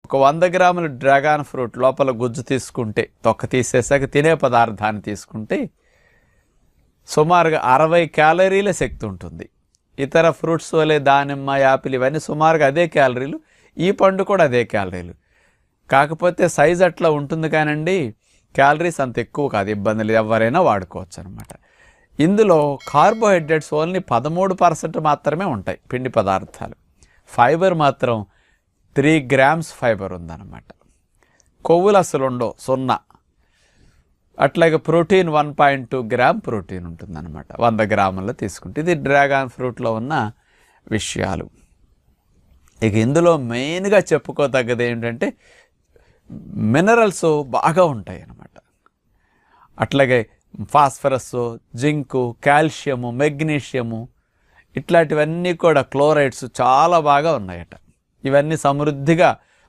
ఒక 100 గ్రాముల dragon fruit లోపల గుజ్జు తీసుకుంటే, తొక్క తీసేసాక తినే పదార్థాన్ని తీసుకుంటే సుమారుగా 60 క్యాలరీల శక్తి ఉంటుంది. ఇతర ఫ్రూట్స్ వలె దానిమ్మ, యాపిల్ ఇవన్నీ సుమారుగా అదే క్యాలరీలు, ఈ పండు కూడా అదే క్యాలరీలు. కాకపోతే సైజ్ అట్లా ఉంటుంది కానండి, క్యాలరీస్ అంత ఎక్కువ కాదు, ఇబ్బందులు ఎవరైనా వాడుకోవచ్చు అనమాట. ఇందులో కార్బోహైడ్రేట్స్ ఓన్లీ 13% మాత్రమే ఉంటాయి పిండి పదార్థాలు. ఫైబర్ మాత్రం 3 గ్రామ్స్ ఫైబర్ ఉందన్నమాట. కొవ్వులు అసలు ఉండవు, 0. అట్లాగే ప్రోటీన్ 1.2 గ్రామ్ ప్రోటీన్ ఉంటుందన్నమాట 100 గ్రాముల్లో తీసుకుంటే. ఇది డ్రాగన్ ఫ్రూట్లో ఉన్న విషయాలు. ఇక ఇందులో మెయిన్గా చెప్పుకోదగ్గది ఏంటంటే మినరల్స్ బాగా ఉంటాయి అన్నమాట. అట్లాగే ఫాస్ఫరస్, జింకు, కాల్షియము, మెగ్నీషియము ఇట్లాంటివన్నీ కూడా, క్లోరైడ్స్ చాలా బాగా ఉన్నాయట. ఇవన్నీ సమృద్ధిగా